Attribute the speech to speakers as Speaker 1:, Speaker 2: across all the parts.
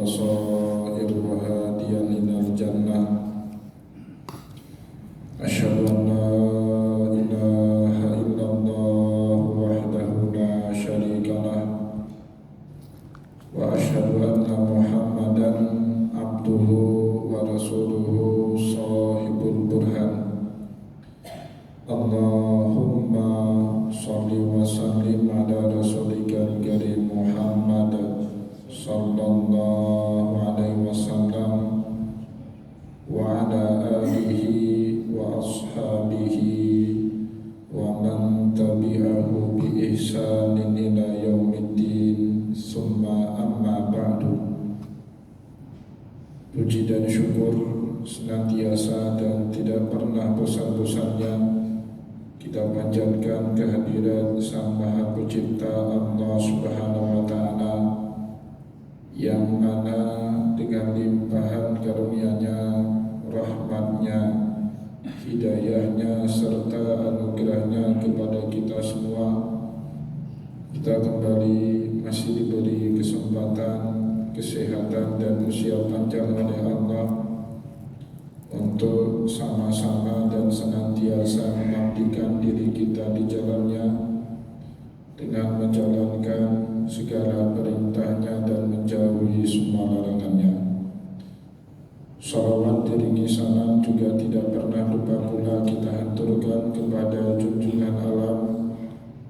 Speaker 1: والبصائر وهاديا إلى الجنة أشهد أن لا إله إلا الله وحده لا شريك له وأشهد أن محمدا عبده ورسوله صاحب البرهان اللهم صل وسلم على رسولك الكريم محمد صلى الله عليه وسلم وعلى آله وأصحابه ومن تبعه بإحسان إلى يوم الدين ثم أما بعد. Puji dan syukur senantiasa dan tidak pernah bosan-bosannya kita panjatkan kehadiran Sang Maha Pencipta Allah Subhanahu wa Ta'ala, yang mana dengan limpahan karunia-Nya, rahmat-Nya, hidayahnya serta anugerahnya kepada kita semua, kita kembali masih diberi kesempatan, kesehatan dan usia panjang oleh Allah untuk sama-sama dan senantiasa mengabdikan diri kita di jalannya dengan menjalankan segala perintahnya dan menjauhi semua larangannya. Salawat diringi salam juga tidak pernah lupa pula kita haturkan kepada junjungan alam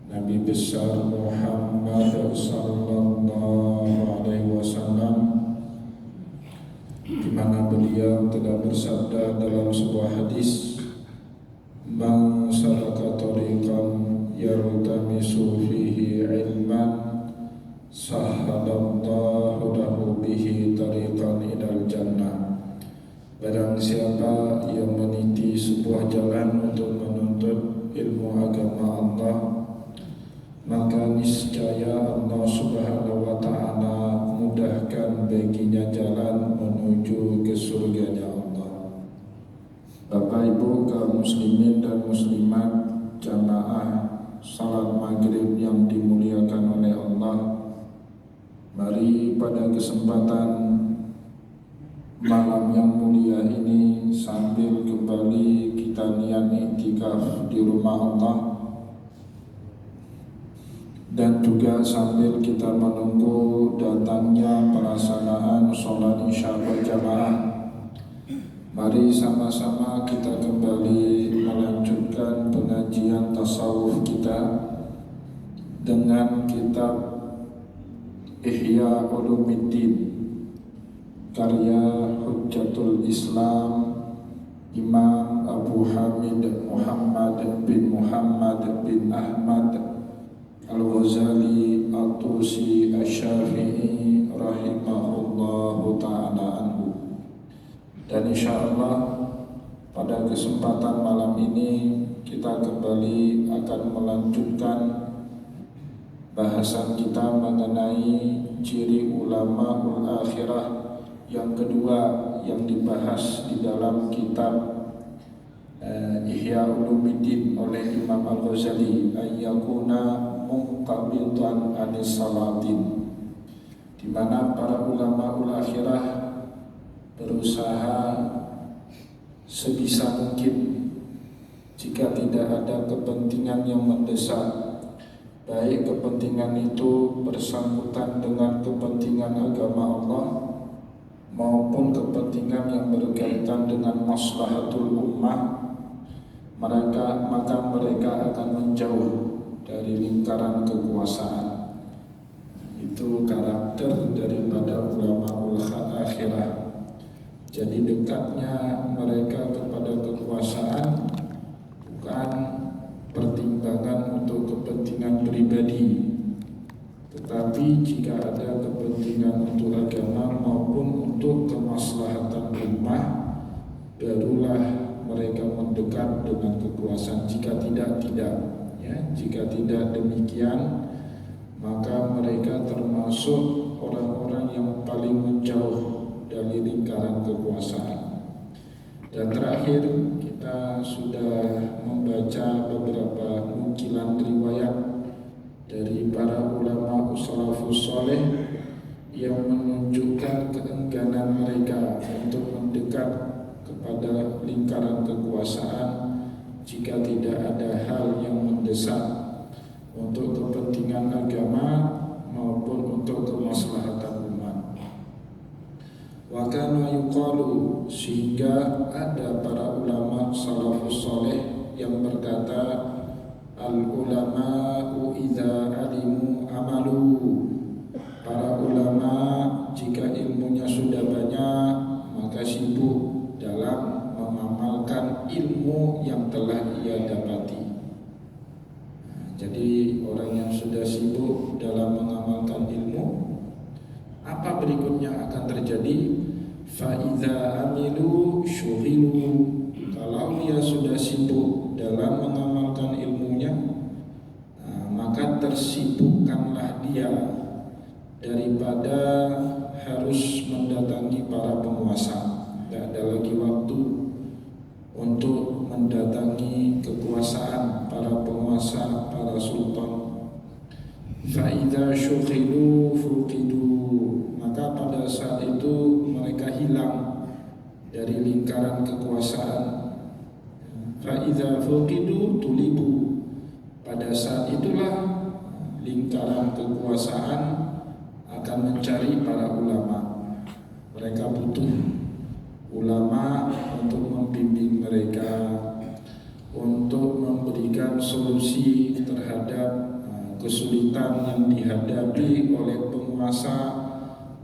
Speaker 1: Nabi besar Muhammad sallallahu alaihi wasallam, di mana beliau telah bersabda dalam sebuah hadis, "Man salaka tariqan yaltamisu fihi ilman sahhalallahu lahu bihi tariqan ilal jannah." Barang siapa yang meniti sebuah jalan untuk menuntut ilmu agama Allah, maka niscaya Allah Subhanahu wa Ta'ala mudahkan baginya jalan menuju ke surganya Allah. Bapak Ibu kaum muslimin dan muslimat, jamaah salat maghrib yang dimuliakan oleh Allah, mari pada kesempatan malam yang mulia ini sambil kembali kita niat iktikaf di rumah Allah, dan juga sambil kita menunggu datangnya pelaksanaan sholat isya berjamaah, mari sama-sama kita kembali melanjutkan pengajian tasawuf kita dengan kitab Ihya Ulumuddin karya Hujjatul Islam Imam Abu Hamid Muhammad bin Ahmad Al-Ghazali At-Tusi Asy-Syafi'i rahimahullahu ta'ala anhu. Dan insyaallah pada kesempatan malam ini kita kembali akan melanjutkan bahasan kita mengenai ciri ulama ul-akhirah yang kedua yang dibahas di dalam kitab Ihya Ulumuddin oleh Imam Al-Ghazali, ayyakuna muqtabidan anis salatin, di mana para ulama ul-akhirah berusaha sebisa mungkin jika tidak ada kepentingan yang mendesak, baik kepentingan itu bersangkutan dengan kepentingan agama Allah maupun kepentingan yang berkaitan dengan maslahatul ummah, maka mereka akan menjauh dari lingkaran kekuasaan. Itu karakter daripada ulama akhirah. Jadi dekatnya mereka kepada kekuasaan bukan pertimbangan untuk kepentingan pribadi, tetapi jika ada kepentingan untuk agama maupun untuk kemaslahatan ummah, barulah mereka mendekat dengan kekuasaan. Jika tidak, jika tidak demikian, maka mereka termasuk orang-orang yang paling menjauh dari lingkaran kekuasaan. Dan terakhir kita sudah membaca beberapa nukilan riwayat dari para ulama salafus saleh yang menunjukkan keengganan mereka untuk mendekat kepada lingkaran kekuasaan jika tidak ada hal yang mendesak untuk kepentingan agama maupun untuk kemaslahatan umat. Wa kana yuqalu, sehingga ada para ulama salafus saleh yang berkata, al ulama'u idza alimu amalu. Para ulama jika ilmunya sudah banyak maka sibuk dalam mengamalkan ilmu yang telah ia dapati. Jadi orang yang sudah sibuk dalam mengamalkan ilmu, apa berikutnya akan terjadi? Fa idza amilu syughilu. Kalau dia sudah sibuk dalam mengamalkan ilmunya, maka tersibukkanlah dia daripada harus mendatangi para penguasa. Tidak ada lagi waktu untuk mendatangi kekuasaan para penguasa, para sultan. Fa idza syughilu fuqidu. Maka pada saat itu mereka hilang dari lingkaran kekuasaan. Fa idza fuqidu tulibu. Pada saat itulah lingkaran kekuasaan akan mencari para ulama. Mereka butuh ulama untuk membimbing mereka, untuk memberikan solusi terhadap kesulitan yang dihadapi oleh penguasa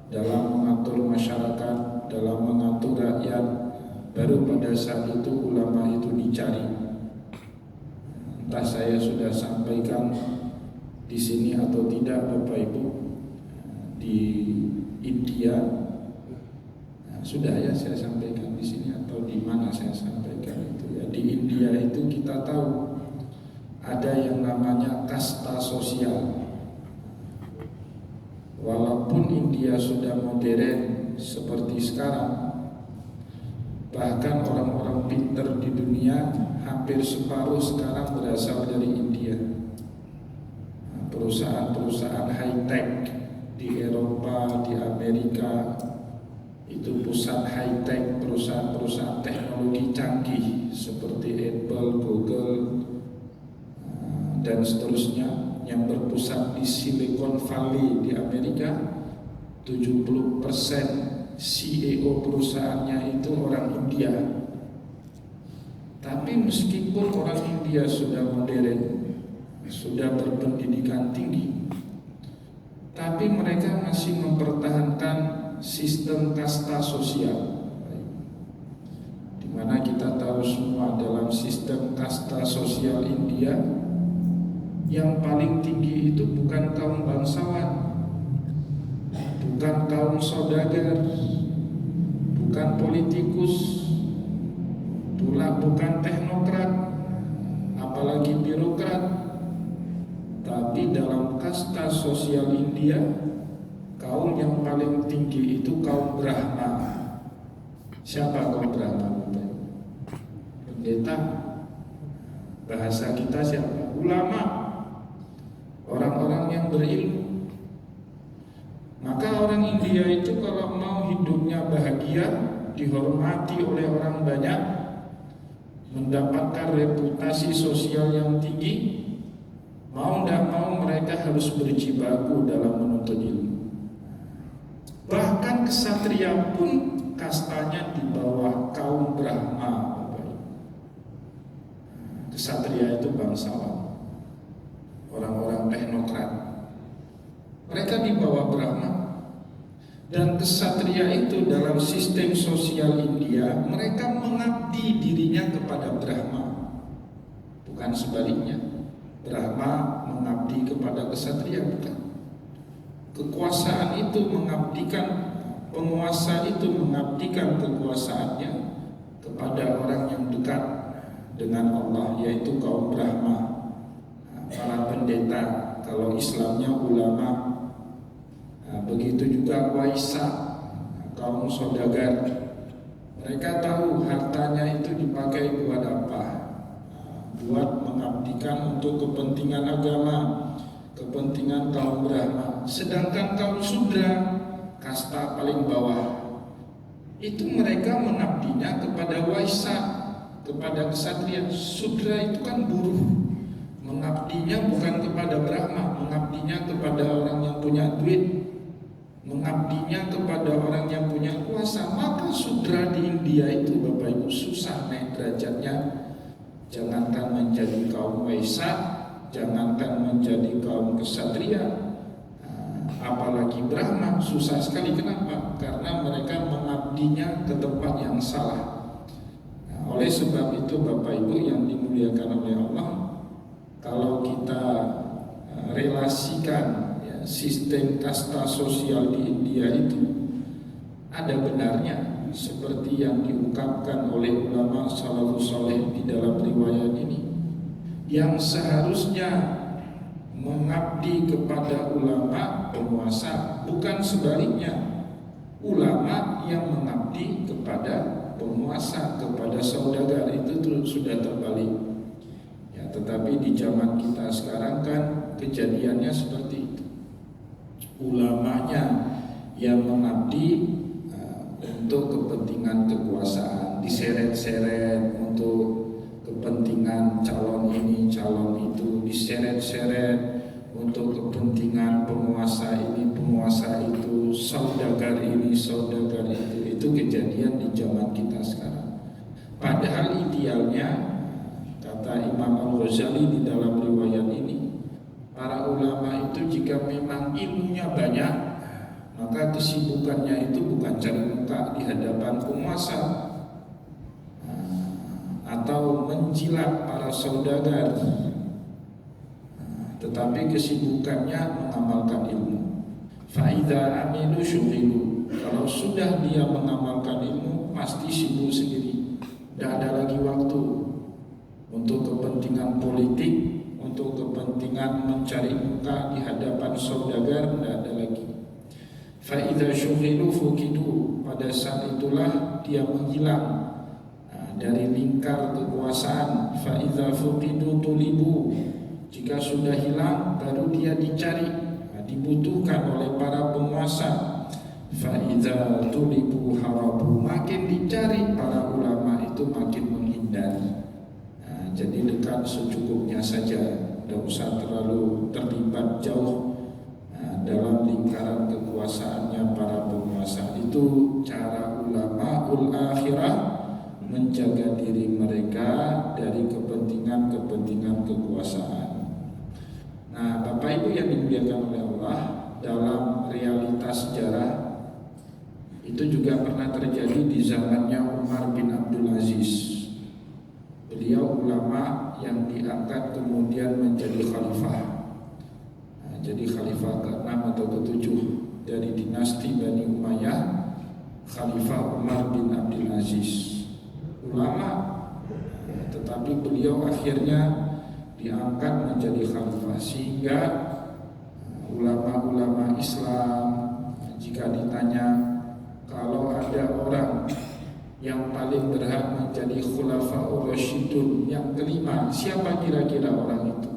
Speaker 1: dalam mengatur masyarakat, dalam mengatur rakyat. Baru pada saat itu ulama itu dicari. Entah saya sudah sampaikan di sini atau tidak, Bapak Ibu, di India sudah ya saya sampaikan di sini atau di mana saya sampaikan itu ya. Di India itu kita tahu ada yang namanya kasta sosial. Walaupun India sudah modern seperti sekarang, bahkan orang-orang pintar di dunia hampir separuh sekarang berasal dari India. Perusahaan-perusahaan high-tech di Eropa, di Amerika, itu pusat high-tech, perusahaan-perusahaan teknologi canggih seperti Apple, Google, dan seterusnya yang berpusat di Silicon Valley di Amerika. 70% CEO perusahaannya itu orang India. Tapi meskipun orang India sudah modern, sudah berpendidikan tinggi, tapi mereka masih mempertahankan sistem kasta sosial, di mana kita tahu semua dalam sistem kasta sosial India yang paling tinggi itu bukan kaum bangsawan, bukan kaum saudagar, bukan politikus, bukan teknokrat, apalagi birokrat, tapi dalam kasta sosial India kaum yang paling tinggi itu kaum Brahma. Siapa kaum Brahma? Pendeta. Bahasa kita siapa? Ulama. Orang-orang yang berilmu. Maka orang India itu kalau mau hidupnya bahagia, dihormati oleh orang banyak, mendapatkan reputasi sosial yang tinggi, mau tidak mau mereka harus berjibaku dalam menuntut ilmu. Bahkan kesatria pun kastanya di bawah kaum Brahma. Kesatria itu bangsawan, orang-orang teknokrat. Mereka di bawah Brahma. Dan kesatria itu dalam sistem sosial India, mereka mengabdi dirinya kepada Brahma, bukan sebaliknya. Brahma mengabdi kepada kesatria, bukan. Kekuasaan itu mengabdikan, penguasa itu mengabdikan kekuasaannya kepada orang yang dekat dengan Allah, yaitu kaum Brahma, para pendeta. Kalau Islamnya ulama. Begitu juga waisa, kaum saudagar. Mereka tahu hartanya itu dipakai buat apa. Buat mengabdikan untuk kepentingan agama, kepentingan kaum Brahma. Sedangkan kaum Sudra, kasta paling bawah, itu mereka mengabdinya kepada Waisa, kepada kesatria. Sudra itu kan buruh, mengabdinya bukan kepada Brahma, mengabdinya kepada orang yang punya duit, mengabdinya kepada orang yang punya kuasa. Maka sudra di India itu Bapak Ibu susah naik derajatnya. Jangankan menjadi kaum Waisa, jangankan menjadi kaum kesatria, apalagi Brahma, susah sekali. Kenapa? Karena mereka mengabdinya ke tempat yang salah. Oleh sebab itu Bapak Ibu yang dimuliakan oleh Allah, kalau kita relasikan sistem kasta sosial di India itu, ada benarnya seperti yang diungkapkan oleh ulama salafus saleh di dalam riwayat ini, yang seharusnya mengabdi kepada ulama penguasa, bukan sebaliknya, ulama yang mengabdi kepada penguasa, kepada saudagar. Itu sudah terbalik ya. Tetapi di zaman kita sekarang kan kejadiannya seperti itu, ulamanya yang mengabdi untuk kepentingan kekuasaan, diseret-seret untuk kepentingan calon ini, calon itu, diseret-seret untuk kepentingan penguasa ini, penguasa itu, saudagar ini, saudagar itu. Itu kejadian di zaman kita sekarang. Padahal idealnya, kata Imam Al-Ghazali di dalam riwayat ini, para ulama itu jika memang ilmunya banyak, maka kesibukannya itu bukan cari muka di hadapan penguasa atau menjilat para saudagar, tetapi kesibukannya mengamalkan ilmu. Fa'idha amilu syughilu, kalau sudah dia mengamalkan ilmu pasti sibuk sendiri, tidak ada lagi waktu untuk kepentingan politik, untuk kepentingan mencari muka di hadapan saudagar, tidak ada lagi. Fa'idha syughilu fukidu, pada saat itulah dia menghilang dari lingkar kekuasaan. Fa'idha fukidu tulibu, jika sudah hilang baru dia dicari, dibutuhkan oleh para penguasa. Fa'idha tulibu harabu, makin dicari para ulama itu makin menghindar. Jadi dekat secukupnya saja, tidak usah terlalu terlibat jauh dalam lingkaran kekuasaannya para penguasa. Itu cara ulama ul akhirah menjaga diri mereka dari kepentingan-kepentingan kekuasaan. Nah, Bapak Ibu yang dimuliakan oleh Allah, dalam realitas sejarah itu juga pernah terjadi di zamannya Umar bin Abdul Aziz. Beliau ulama yang diangkat kemudian menjadi khalifah. Jadi khalifah ke-6 atau ke-7 dari dinasti Bani Umayyah, Khalifah Umar bin Abdul Aziz. Ulama, tetapi beliau akhirnya diangkat menjadi khalifah. Sehingga ulama-ulama Islam jika ditanya, kalau ada orang yang paling berhak menjadi khulafaur rasyidun yang kelima, siapa kira-kira orang itu?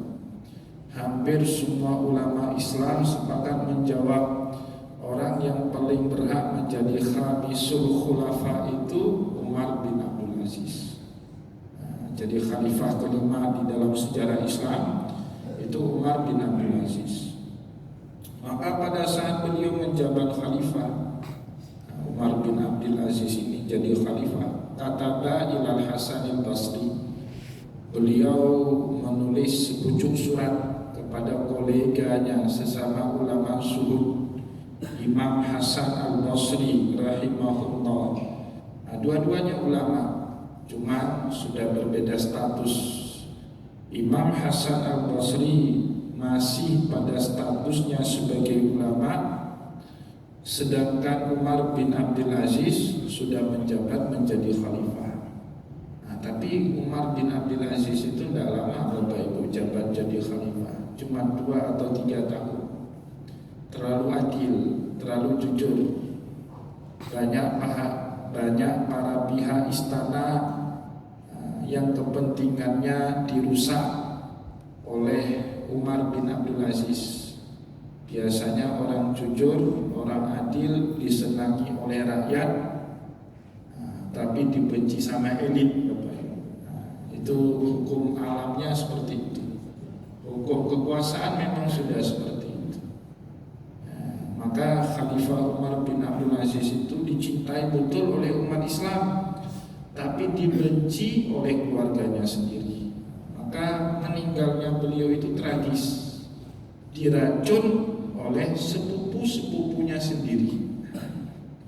Speaker 1: Hampir semua ulama Islam sepakat menjawab, orang yang paling berhak menjadi khamisul khulafa itu Umar bin Abdul Aziz. Jadi khalifah kelima di dalam sejarah Islam itu Umar bin Abdul Aziz. Maka pada saat beliau menjabat khalifah, Umar bin Abdul Aziz ini jadi khalifah, kataba ilal Hasan al-Basri, beliau menulis sepucuk surat kepada koleganya sesama ulama zuhud, Imam Hasan al-Basri rahimahullah. Dua-duanya ulama, cuma sudah berbeda status. Imam Hasan al-Basri masih pada statusnya sebagai ulama, sedangkan Umar bin Abdul Aziz sudah menjabat menjadi khalifah. Tapi Umar bin Abdul Aziz itu tidak lama Bapak Ibu jabat jadi khalifah, cuma 2 atau 3 tahun. Terlalu adil, terlalu jujur. Banyak para pihak istana yang kepentingannya dirusak oleh Umar bin Abdul Aziz. Biasanya orang jujur, orang adil disenangi oleh rakyat, tapi dibenci sama elit. Itu hukum alamnya seperti itu. Hukum kekuasaan memang sudah seperti itu. Maka Khalifah Umar bin Abdul Aziz itu dicintai betul oleh umat Islam, tapi dibenci oleh keluarganya sendiri. Maka meninggalnya beliau itu tragis, diracun oleh sepupu-sepupunya sendiri.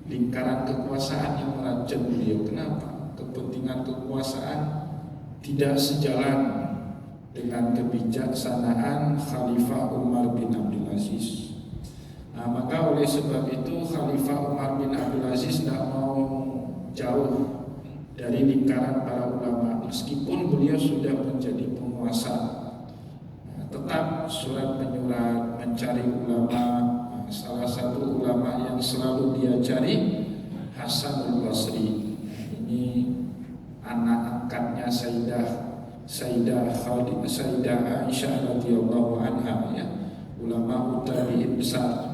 Speaker 1: Lingkaran kekuasaan yang meracun beliau. Kenapa? Kepentingan kekuasaan tidak sejalan dengan kebijaksanaan Khalifah Umar bin Abdul Aziz. Maka oleh sebab itu Khalifah Umar bin Abdul Aziz tidak mau jauh dari lingkaran para ulama, meskipun beliau sudah menjadi penguasa. Tetap surat menyurat, mencari ulama. Salah satu ulama yang selalu dia cari Hasanul Basri. Ini anak angkatnya Sayyidah Aisyah radhiyallahu anha, ya, ulama tabi'in besar.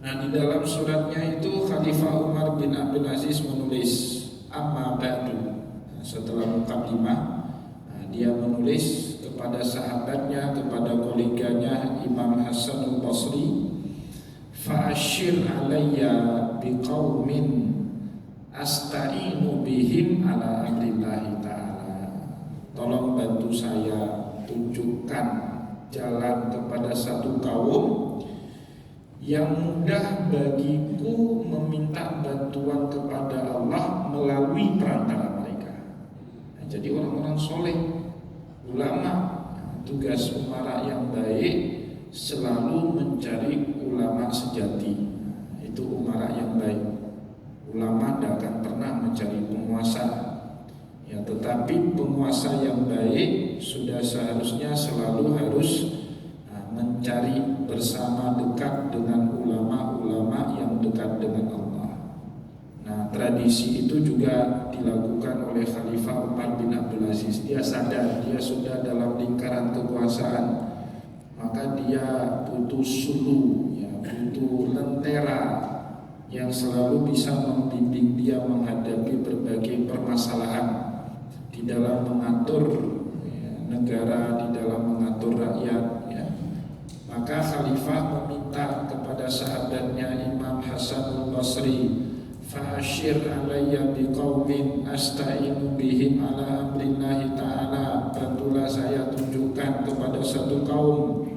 Speaker 1: Nah, di dalam suratnya itu Khalifah Umar bin Abdul Aziz menulis amma ba'du. Setelah muqaddimah, dia menulis kepada sahabatnya, kepada koleganya Imam Hasan al-Basri, fa'ashir alayya biqaumin asta'inu bihim ala amrillahi ta'ala. Tolong bantu saya, tunjukkan jalan kepada satu kaum yang mudah bagiku meminta bantuan kepada Allah melalui perantara mereka. Jadi orang-orang soleh, ulama, tugas umara yang baik selalu mencari ulama sejati. Itu umara yang baik. Ulama tidak akan pernah mencari penguasa, ya, tetapi penguasa yang baik sudah seharusnya selalu harus mencari bersama dekat dengan ulama-ulama yang dekat dengan Allah. Nah, tradisi itu juga dilakukan oleh Khalifah Umar bin Abdul Aziz. Dia sadar dia sudah dalam lingkaran kekuasaan, maka dia butuh sulu, ya, butuh lentera yang selalu bisa membimbing dia menghadapi berbagai permasalahan di dalam mengatur, ya, negara, di dalam mengatur rakyat, ya. Maka Khalifah meminta kepada sahabatnya Imam Hasan al-Basri, fa'ashir alayya biqaumin asta'inu bihim ala amrillahi ta'ala. Bantulah saya, tunjukkan kepada satu kaum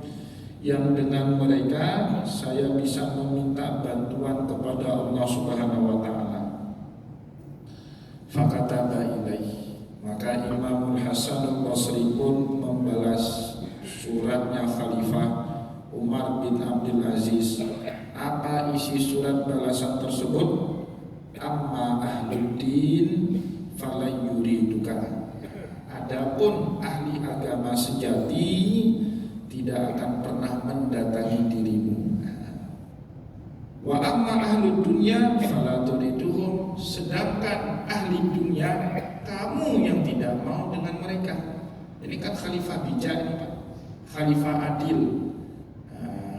Speaker 1: yang dengan mereka saya bisa meminta bantuan kepada Allah Subhanahu wa ta'ala. Fakataba ilaih. Maka Imam Hasan al-Basri pun membalas suratnya Khalifah Umar bin Abdul Aziz. Apa isi surat balasan tersebut? Amma ahluddin fala yuriduka. Adapun ahli agama sejati tidak akan pernah mendatangi dirimu. Wa amma ahlud dunya fala turiduhum. Sedangkan ahli dunia, kamu yang tidak mau dengan mereka. Ini kan khalifah bijak ini, Pak. Khalifah adil,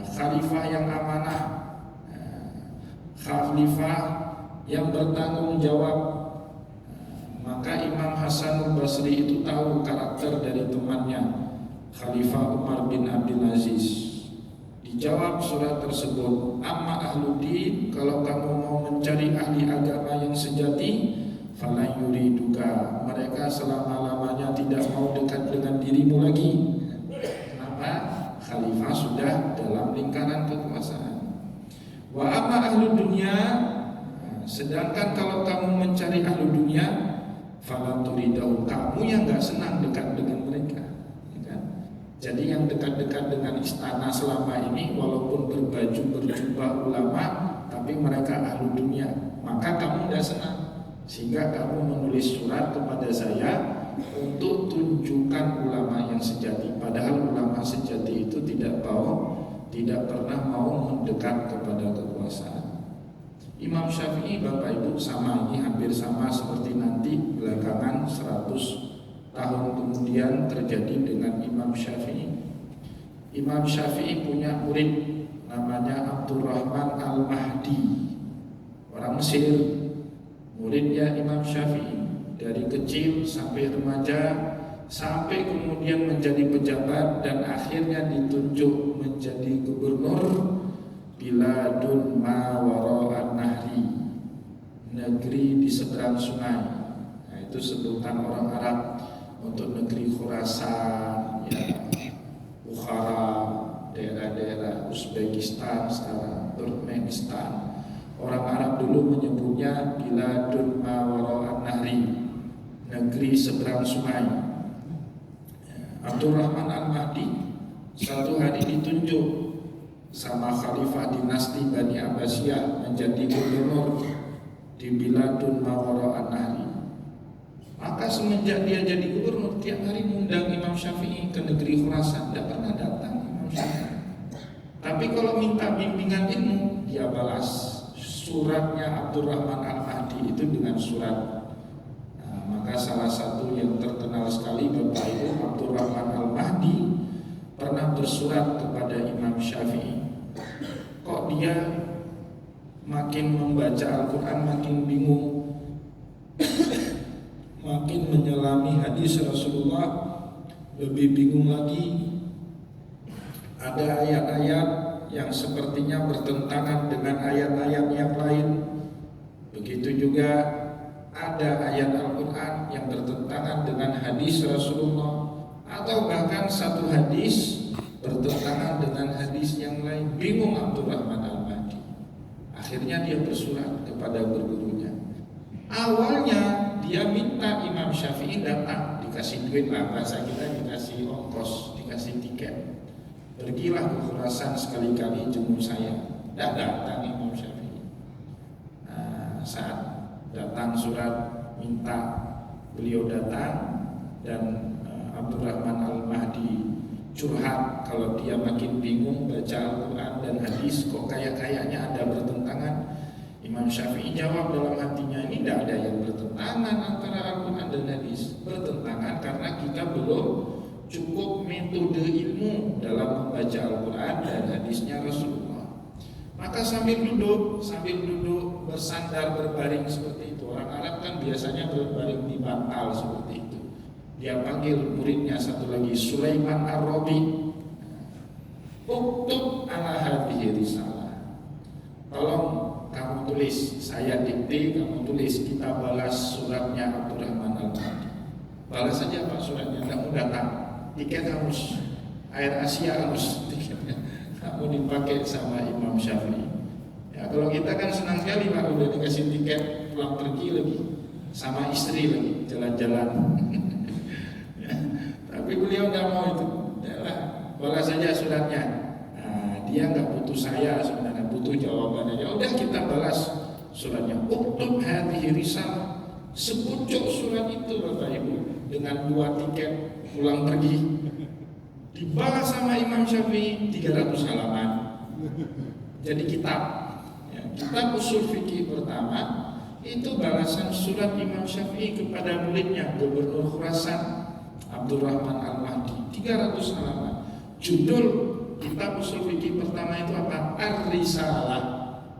Speaker 1: khalifah yang amanah, khalifah yang bertanggung jawab. Maka Imam Hasan al-Basri itu tahu karakter dari temannya Khalifah Umar bin Abdul Aziz. Dijawab surat tersebut, amma ahluddin, kalau kamu mau mencari ahli agama yang sejati, fala yuriduka, mereka selama-lamanya tidak mau dekat dengan dirimu lagi. Kenapa? Khalifah sudah dalam lingkaran kekuasaan. Wa amma ahlu dunya, sedangkan kalau kamu mencari ahlu dunya, fala turidahu, kamu yang gak senang dekat dengan mereka. Jadi yang dekat-dekat dengan istana selama ini, walaupun berbaju berjubah ulama, tapi mereka ahlu dunia, maka kamu tidak senang. Sehingga kamu menulis surat kepada saya untuk tunjukkan ulama yang sejati. Padahal ulama sejati itu tidak pernah mau mendekat kepada kekuasaan. Imam Syafi'i, Bapak Ibu, sama ini, hampir sama seperti nanti belakangan 100 tahun kemudian terjadi dengan Imam Syafi'i. Imam Syafi'i punya murid namanya Abdurrahman Al-Mahdi, orang Mesir. Muridnya Imam Syafi'i dari kecil sampai remaja, sampai kemudian menjadi pejabat dan akhirnya ditunjuk menjadi gubernur Biladun ma wara'an nahri, negeri di seberang sungai. Nah, itu sebutan orang Arab untuk negeri Khurasan, ya, Bukhara, daerah-daerah Uzbekistan sekarang, Turkmenistan. Orang Arab dulu menyebutnya Biladun ma wara'an nahri, negeri seberang sungai. Abdurrahman Al-Mahdi satu hari ditunjuk sama Khalifah dinasti Bani Abbasiyah menjadi gubernur di Biladun ma wara'an nahri. Maka semenjak dia jadi gubernur, tiap hari mengundang Imam Syafi'i ke negeri Khurasan. Tidak pernah datang Imam Syafi'i. Tapi kalau minta bimbingan ilmu, dia balas suratnya Abdurrahman Al-Mahdi itu dengan surat. Maka salah satu yang terkenal sekali Bapak Ibu, Abdurrahman Al-Mahdi pernah bersurat kepada Imam Syafi'i. Kok dia makin membaca Al-Quran makin bingung, makin menyelami hadis Rasulullah lebih bingung lagi. Ada ayat-ayat yang sepertinya bertentangan dengan ayat-ayat yang lain. Begitu juga ada ayat Al-Quran yang bertentangan dengan hadis Rasulullah, atau bahkan satu hadis bertentangan dengan hadis yang lain. Bingung Abdurrahman Al-Mahdi. Akhirnya dia bersurat kepada gurunya. Awalnya dia minta Imam Syafi'i datang, dikasih duit lah, bahasa kita dikasih ongkos, dikasih tiket. Pergilah ke Khurasan sekali-kali jemput saya. Tidak datang Imam Syafi'i. Saat datang surat minta beliau datang, dan Abdurrahman Al-Mahdi curhat kalau dia makin bingung baca Al-Quran dan hadis, kok kayaknya ada bertentangan. Imam Syafi'i jawab dalam hatinya, ini tidak ada yang bertentangan antara Al-Quran dan hadis. Bertentangan karena kita belum cukup metode ilmu dalam membaca Al-Quran dan hadisnya Rasulullah. Maka sambil duduk bersandar, berbaring seperti itu. Orang Arab kan biasanya berbaring di bantal seperti itu. Dia panggil muridnya satu lagi, Sulaiman Ar-Rabi. Uktub ala hadhihi risalah. Tolong kamu tulis, saya dikte, kamu tulis, kita balas suratnya Abdurrahman Al-Mahdi. Balas saja Pak suratnya, kamu datang. Tiket harus, Air Asia harus tiketnya. Kamu dipakai sama Imam Syafi'i. Ya, kalau kita kan senang sekali Pak, udah dikasih tiket pulang pergi lagi, sama istri lagi, jalan-jalan. Ya, tapi beliau nggak mau itu. Yalah, balas saja suratnya. Nah, dia nggak butuh saya sebenarnya, butuh jawabannya. Ya udah kita balas suratnya. Uktub hadhihi risalah. Sepucuk surat itu Bapak Ibu dengan 2 tiket pulang pergi, dibalas sama Imam Syafi'i 300 halaman. Jadi kitab, ya, kitab usul fikih pertama itu balasan surat Imam Syafi'i kepada muridnya Gubernur Khurasan Abdurrahman Al-Mahdi, 300 halaman. Judul kitab usul fikih pertama itu apa? Ar-Risalah,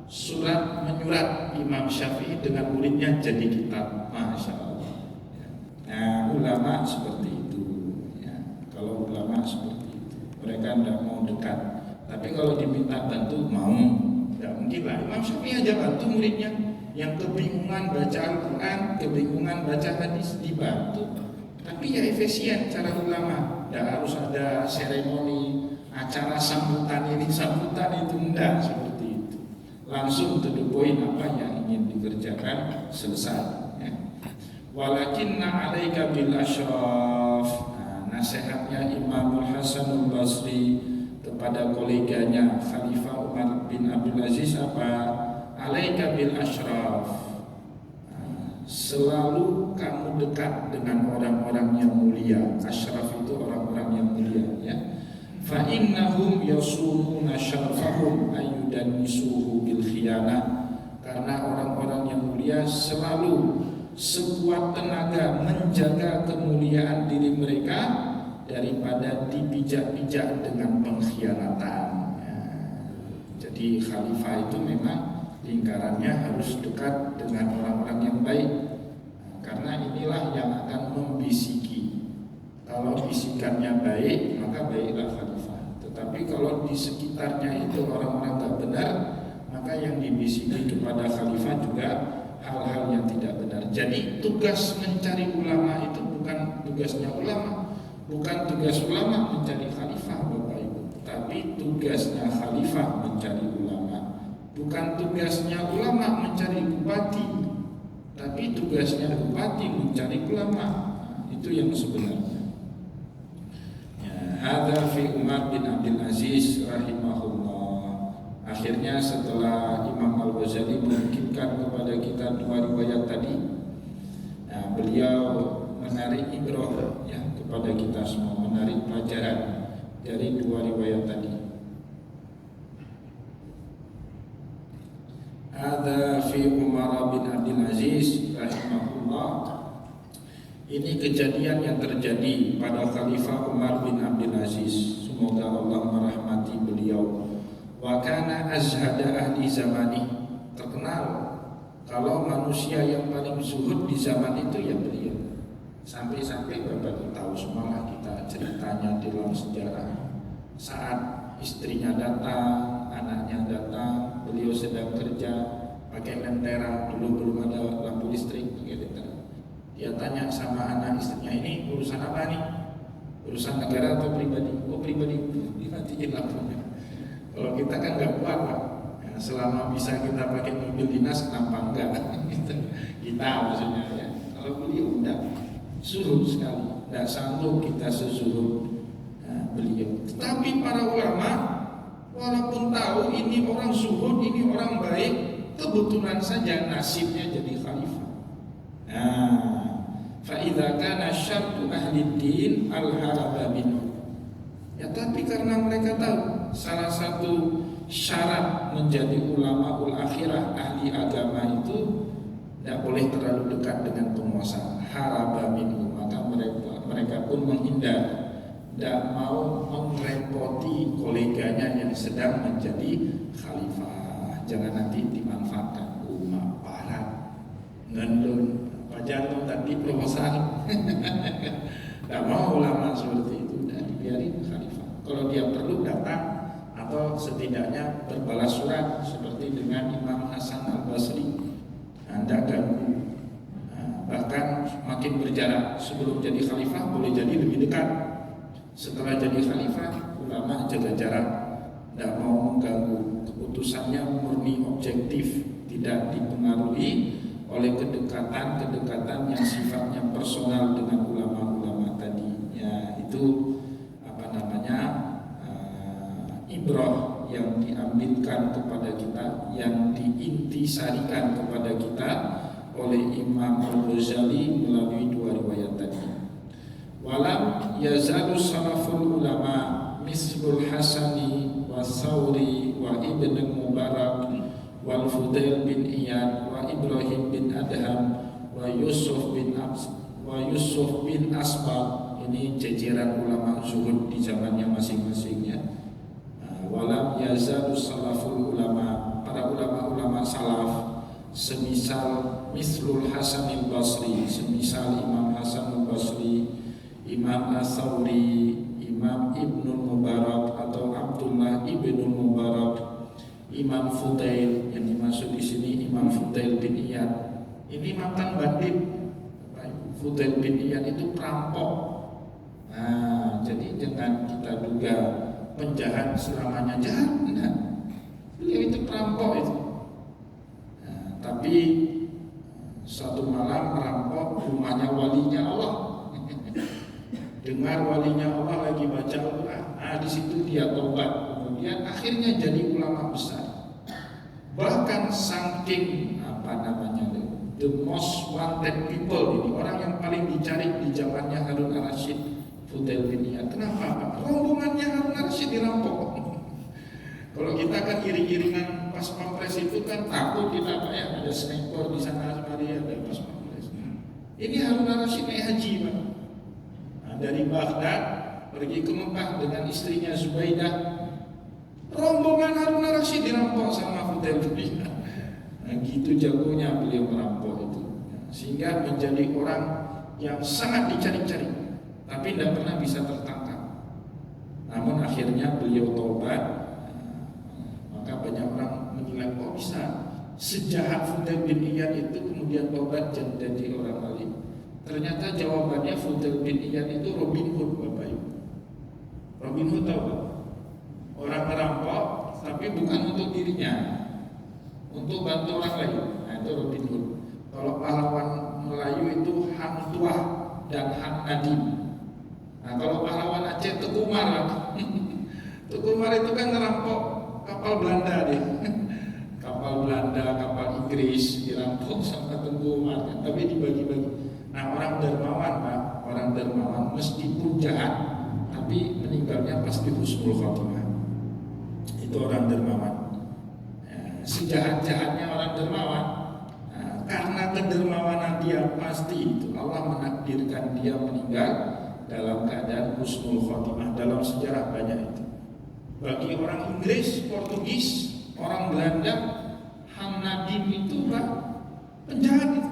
Speaker 1: surat menyurat Imam Syafi'i dengan muridnya jadi kitab. Masya Allah. Nah, ulama seperti itu. Kalau ulama seperti itu, mereka tidak mau dekat. Tapi kalau diminta bantu mau, tidak mungkin lah. Imam Syafi'i aja bantu muridnya yang kebingungan baca Al-Quran, kebingungan baca hadis, dibantu. Tapi ya efisien cara ulama. Tidak harus ada seremoni, acara sambutan ini, sambutan itu, enggak seperti itu. Langsung to the point, apa yang ingin dikerjakan selesai. Ya. Walakinna alaika bil asyraf. Nasihatnya Imam Hasan Al-Basri kepada koleganya Khalifah Umar bin Abdul Aziz apa? Alaika bil asyraf. Selalu kamu dekat dengan orang-orang yang mulia. Asyraf itu orang-orang yang mulia, ya. Fa innahum yasumuna syarfahum ayyudannisuhu bil khiyanah. Karena orang-orang yang mulia selalu sekuat tenaga menjaga kemuliaan diri mereka daripada dipijak-pijak dengan pengkhianatan. Jadi khalifah itu memang lingkarannya harus dekat dengan orang-orang yang baik, karena inilah yang akan membisiki. Kalau bisikannya baik, maka baiklah khalifah. Tetapi kalau di sekitarnya itu orang-orang tak benar, maka yang dibisiki kepada khalifah juga hal-hal yang tidak benar. Jadi tugas mencari ulama itu bukan tugasnya ulama, bukan tugas ulama mencari khalifah, Bapak Ibu. Tapi tugasnya khalifah mencari ulama, bukan tugasnya ulama mencari bupati, tapi tugasnya bupati mencari ulama. Itu yang sebenarnya. Hadza fi Umar bin Abdul Aziz rahimahullah. Akhirnya setelah Imam Al-Ghazali menukilkan kepada kita dua riwayat tadi, beliau menarik ibrah ya kepada kita semua, menarik pelajaran dari dua riwayat tadi. Hadza fi Umar bin Abdul Aziz rahimahullah. Ini kejadian yang terjadi pada Khalifah Umar bin Abdul Aziz, semoga Allah merahmati beliau. Wa kana azhada ahli zamani, terkenal kalau manusia yang paling zuhud di zaman itu ya beliau. Sampai-sampai Bapak tahu semua kita ceritanya di dalam sejarah. Saat istrinya datang, anaknya datang, beliau sedang kerja pakai lentera, dulu belum ada lampu listrik, pakai lentera. Dia tanya sama anak istrinya, ini urusan apa nih? Urusan negara atau pribadi? Oh pribadi, dimatiin lampunya. Kalau kita kan nggak kuat Pak, ya, selama bisa kita pakai mobil dinas, kenapa enggak? Kita maksudnya ya. Kalau beliau enggak, zuhud sekali, enggak sanggup kita sezuhud beliau. Tetapi para ulama walaupun tahu ini orang zuhud, ini orang baik, kebetulan saja nasibnya jadi khalifah. Fa'idha kana syartu ahli din al-haraba minhu. Ya tapi karena mereka tahu salah satu syarat menjadi ulama ul akhirah, ahli agama itu tidak boleh terlalu dekat dengan penguasa, haraba minhu, maka mereka pun menghindar, tidak mau merepoti koleganya yang sedang menjadi khalifah. Jangan nanti dimanfaatkan umat parah, ngendun jantung tadi proposal. Tidak mau ulama seperti itu, tidak dibiarin khalifah. Kalau dia perlu datang atau setidaknya berbalas surat seperti dengan Imam Hasan Al-Basri, Anda ganggu. Bahkan makin berjarak, sebelum jadi khalifah boleh jadi lebih dekat. Setelah jadi khalifah, ulama jaga jarak, tidak mau mengganggu. Keputusannya murni objektif, tidak dipengaruhi oleh kedekatan yang sifatnya personal dengan ulama-ulama tadi. Ya itu ibrah yang diambilkan kepada kita, yang diintisarikan kepada kita oleh Imam Al-Ghazali melalui dua riwayat tadi. Walam yazalu salaful ulama mislul Hasani wa Thawri wa Ibn Mubarak wal Fudail bin Iyad wa Ibrahim bin Adham wa Yusuf bin Asbaq. Ini jajaran ulama zuhud di zamannya masing-masingnya. Walam yazalu salaful ulama, para ulama-ulama salaf semisal mislul Hasan al-Basri, semisal Imam Hasan al-Basri, Imam As-Sawri, Imam Ibnul Mubarak atau Abdullah Ibnul Mubarak, Imam Fudail, yang dimaksud di sini Imam Fudail bin Iyad. Ini mantan bandit. Fudail bin Iyad itu perampok. Jadi jangan kita duga penjahat selamanya jahat. Beliau itu perampok itu. Tapi suatu malam merampok rumahnya walinya Allah. Dengar walinya Allah lagi baca Al-Quran. Di situ dia tobat. Kemudian akhirnya jadi ulama besar. Bahkan saking the most wanted people, ini orang yang paling dicari di zamannya Harun al-Rashid, Fudail bin Iyad. Kenapa Pak? Rombongannya Harun al-Rashid dirampok. Kalau kita kan iring-iringan pas pampres itu kan takut kita Pak ya, ada sniper di sana semari, ada pas pampres. Ini Harun al-Rashid naik haji Pak. Dari Baghdad pergi ke Mekah dengan istrinya Zubaidah. Rombongan Harun ar-Rasyid dirampok sama Fudail bin Iyad. Nah, gitu jagonya beliau merampok itu, sehingga menjadi orang yang sangat dicari-cari, tapi tidak pernah bisa tertangkap. Namun akhirnya beliau tobat. Maka banyak orang menilai, kok bisa sejahat Fudail bin Iyad itu kemudian tobat jadi orang alim. Ternyata jawabannya Fudail bin Iyad itu Robin Hood, Bapak Ibu. Robin Hood tahu Pak? Orang merampok tapi bukan untuk dirinya, untuk bantu orang lain. Nah, itu Robin Hood. Kalau pahlawan Melayu itu Hang Tuah dan Hang Nadim. Nah, kalau pahlawan Aceh Teku Umar. Teku Umar itu kan ngerampok kapal Belanda deh. Kapal Belanda, kapal Inggris dirampok sama Teku Umar, tapi dibagi-bagi. Nah, orang dermawan Pak, orang dermawan meskipun jahat tapi meninggalnya pasti husnul khotimah. Itu orang dermawan. Sejahat-jahatnya orang dermawan, karena kedermawanan dia pasti itu Allah menakdirkan dia meninggal dalam keadaan husnul khotimah. Dalam sejarah banyak itu. Bagi orang Inggris, Portugis, orang Belanda, Hang Nadim itu Pak penjahat itu.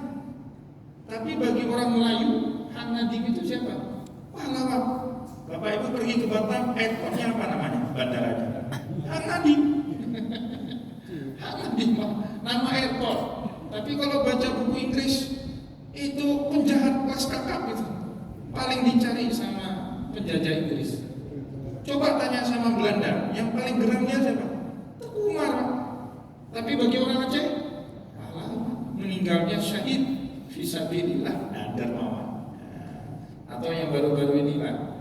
Speaker 1: Tapi bagi orang Melayu, Hang Nadim itu siapa? Pahlawan. Bapak Ibu pergi ke Batam, airportnya apa namanya? Bandaranya Hang Nadim. Hang Nadim, nama airport. Tapi kalau baca buku Inggris, itu penjahat kelas kakap itu paling dicari sama penjajah Inggris. Coba tanya sama Belanda, yang paling geramnya siapa? Teku Umar. Tapi bagi orang Aceh, meninggalnya syahid fisabilillah, dermawan. Atau yang baru-baru ini lah,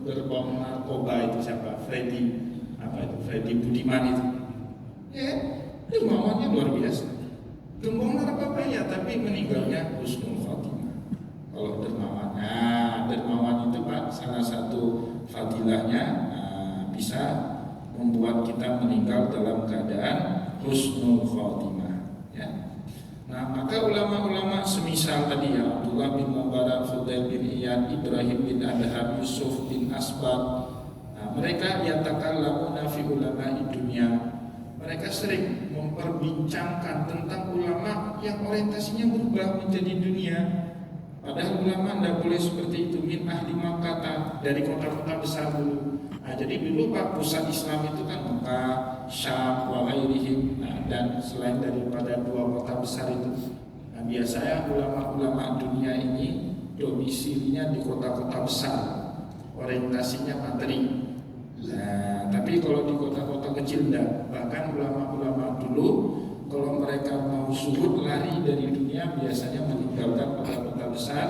Speaker 1: gerbong narkoba itu siapa? Freddy Budiman itu. Ya, dermawannya luar biasa. Gembong narkoba ya, tapi meninggalnya husnul khotimah. Kalau dermawan, dermawan itu Pak, salah satu fadilahnya bisa membuat kita meninggal dalam keadaan husnul khotimah. Ya. Nah, maka ulama-ulama semisal tadi ya, Abdullah bin Mubarak, Fudail bin Iyad, Ibrahim bin Adham, Yusuf bin Asbad, mereka yatakallamuna fi ulama'i dunya. Mereka sering memperbincangkan tentang ulama yang orientasinya berubah menjadi dunia. Padahal ulama tidak boleh seperti itu. Min ahli Makkah, dari kota-kota besar dulu. Nah, jadi dulu Pak, pusat Islam itu kan Mekah, Syam, wa ghairihim. Dan selain daripada dua kota besar itu, nah, biasanya ulama-ulama dunia ini domisilinya di kota-kota besar, orientasinya materi. Nah, tapi kalau di kota-kota kecil enggak. Bahkan ulama-ulama dulu kalau mereka mau suhud lari dari dunia, biasanya meninggalkan kota-kota besar,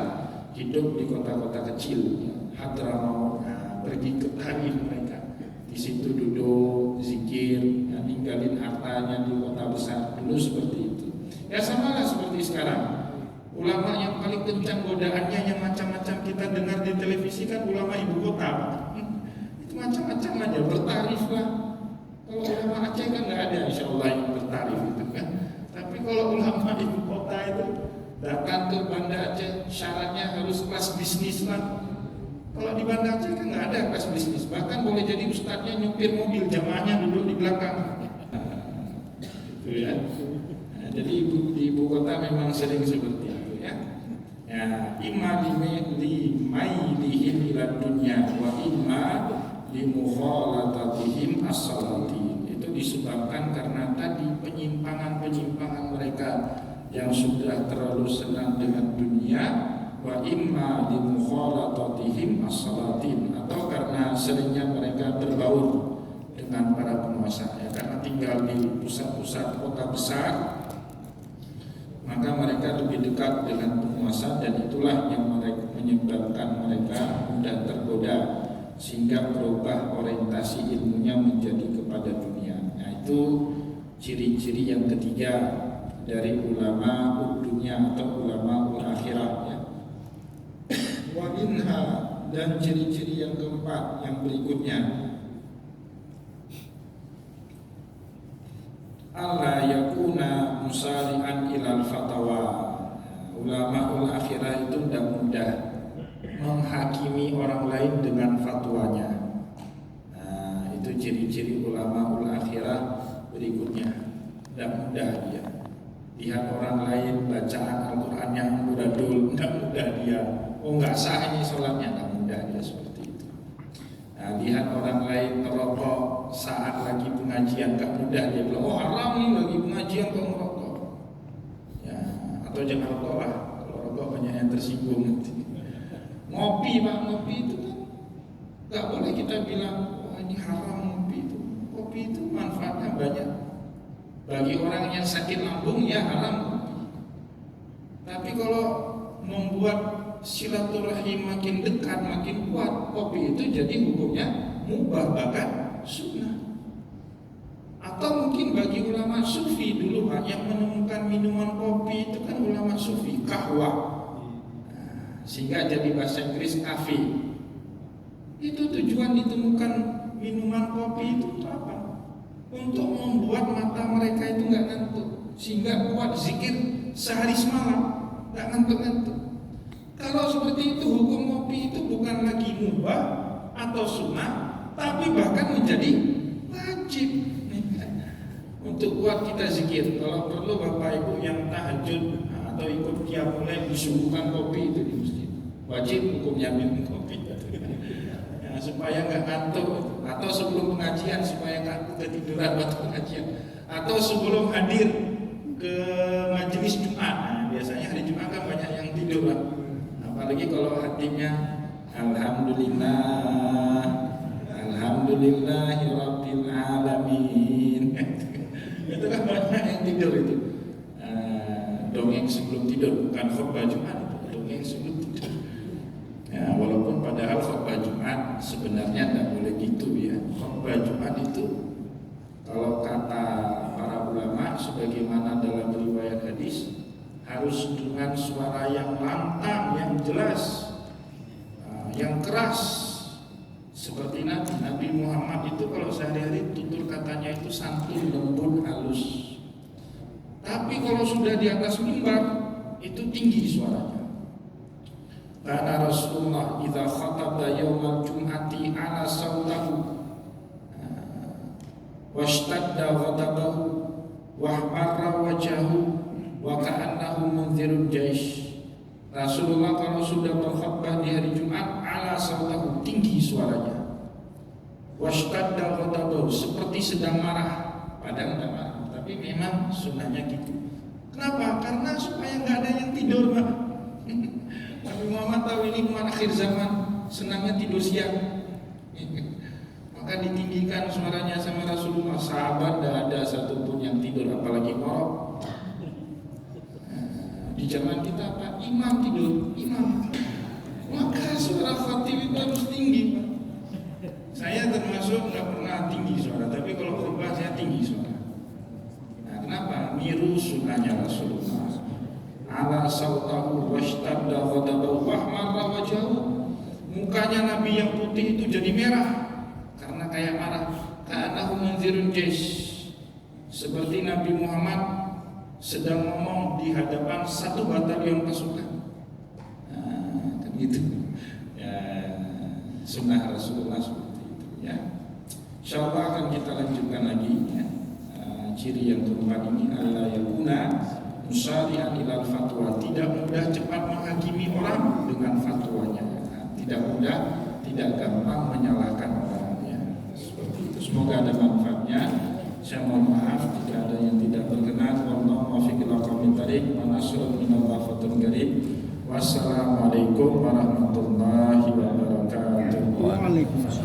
Speaker 1: hidup di kota-kota kecil. Hadramaut, pergi ke Taif mereka. Di situ duduk, zikir, ninggalin hartanya di kota besar. Dulu seperti itu. Ya sama lah seperti sekarang. Ulama yang paling kencang godaannya yang macam-macam kita dengar di televisi kan ulama ibu kota. Itu macam-macam aja, bertarif lah. Kalau ulama Aceh kan nggak ada, insya Allah yang bertarif itu kan. Tapi kalau ulama ibu kota itu datang ke Banda Aceh, syaratnya harus kelas bisnis lah. Kalau di Banda Aceh kan nggak ada kelas bisnis, bahkan boleh jadi ustadznya nyupir mobil, jamaahnya duduk di belakang. Gitu ya. Nah, jadi di ibu kota memang sering seperti itu ya. Ya, imma limailihim ila dunya wa imma limukhalatatihim as-salatin. Itu disebabkan karena tadi penyimpangan-penyimpangan mereka yang sudah terlalu senang dengan dunia, wa imma limukhalatatihim as-salatin, atau karena seringnya mereka berbaur dengan para penguasa ya, karena tinggal di pusat-pusat kota besar, maka mereka lebih dekat dengan penguasa, dan itulah yang menyebabkan mereka mudah tergoda sehingga berubah orientasi ilmunya menjadi kepada dunia. Nah, itu ciri-ciri yang ketiga dari ulama dunia atau ulama akhirah ya. Wa minha, dan ciri-ciri yang keempat yang berikutnya, alla yakuna musali'an ilal fatawa. Ulama akhirah itu tidak mudah menghakimi orang lain dengan fatwanya. Nah, itu ciri-ciri ulama ul akhirah berikutnya. Tidak mudah dia. Lihat orang lain bacaan Al-Quran yang muradul, tidak mudah dia. Oh nggak sah ini sholatnya, tidak mudah dia seperti itu. Nah, lihat orang lain merokok saat lagi pengajian, nggak mudah dia bilang, oh haram nih lagi pengajian kok merokok. Ya, atau jangan rokok lah, kalau rokok banyak yang tersinggung nanti. Ngopi pak, ngopi itu kan nggak boleh kita bilang, oh ini haram ngopi itu. Kopi itu manfaatnya banyak. Bagi orang yang sakit lambung ya haram. Tapi kalau membuat silaturahim makin dekat, makin kuat, kopi itu jadi hukumnya mubah bahkan sunnah. Atau mungkin bagi ulama sufi dulu Pak, yang menemukan minuman kopi itu kan ulama sufi, kahwa. Sehingga jadi bahasa Inggris kafe. Itu tujuan ditemukan minuman kopi itu untuk apa? Untuk membuat mata mereka itu nggak ngantuk, sehingga kuat zikir sehari semalam, nggak ngantuk-ngantuk. Kalau seperti itu hukum kopi itu bukan lagi mubah atau sunnah, tapi bahkan menjadi wajib untuk kuat kita zikir. Kalau perlu Bapak Ibu yang tahajud atau ikut qiyamul lail disuguhkan kopi itu di masjid, wajib hukumnya minum kopi. Supaya nggak ngantuk, atau sebelum pengajian supaya nggak ketiduran waktu pengajian, atau sebelum hadir ke majelis Jumat. Nah, biasanya hari Jumat kan banyak yang tidur lah. Apalagi kalau hatinya Alhamdulillah, Alhamdulillahirabbil alamin. Itu kan banyak yang tidur itu. Dongeng sebelum tidur, bukan khutbah Jumat itu, dongeng sebelum tidur. Ya, walaupun padahal khutbah Jumat sebenarnya tidak boleh gitu ya. Khutbah Jumat itu kalau kata para ulama sebagaimana dalam riwayat hadis harus dengan suara yang lantang, yang jelas, yang keras. Seperti Nabi Muhammad itu kalau sehari-hari tutur katanya itu santun, lembut, halus. Tapi kalau sudah di atas mimbar itu tinggi suaranya. Karena Rasulullah idza khataba yaumal jum'ati ala sautahu washtadda ghadabahu wa ahmarra wajhahu wa ka'annahu munzirun jaish. Rasulullah kalau sudah berkhutbah di hari Jumat ala sautahu, tinggi suaranya. Washtadda ghadabahu, seperti sedang marah, padahal tidak marah, tapi memang sunnahnya gitu. Kenapa? Karena supaya nggak ada yang tidur, Pak. Nabi Muhammad tahu ini umat akhir zaman senangnya tidur siang, maka ditinggikan suaranya sama Rasulullah. Sahabat tidak ada satupun yang tidur, apalagi ngorok. Di zaman kita Pak, imam tidur, imam, maka suara khatib itu harus tinggi Pak. Saya termasuk nggak pernah tinggi suara, tapi kalau khutbah saya tinggi suara. Nah, kenapa? Niru sunnahnya Rasulullah. Ala sautahu washtadda ghadabahu wahmarra wajhahu, mukanya Nabi yang putih itu jadi merah karena kayak marah. Ka'annahu munzirun jaish, seperti Nabi Muhammad sedang ngomong di hadapan satu batalion pasukan. Nah, kan gitu ya, sunnah Rasulullah seperti itu ya. Insyaallah akan kita lanjutkan lagi ya. Ciri yang keempat ini alla yakuna musari'an ilal fatwa, tidak mudah cepat menghakimi orang dengan fatwanya, tidak mudah, tidak gampang menyalahkan orangnya. Seperti itu. Semoga ada manfaatnya. Saya mohon maaf jika ada yang tidak berkenan. Wallahu muwaffiq ila aqwamit thariq wa nasrun minallah fatul karim. Wassalamualaikum warahmatullahi wabarakatuh. Waalaikumsalam.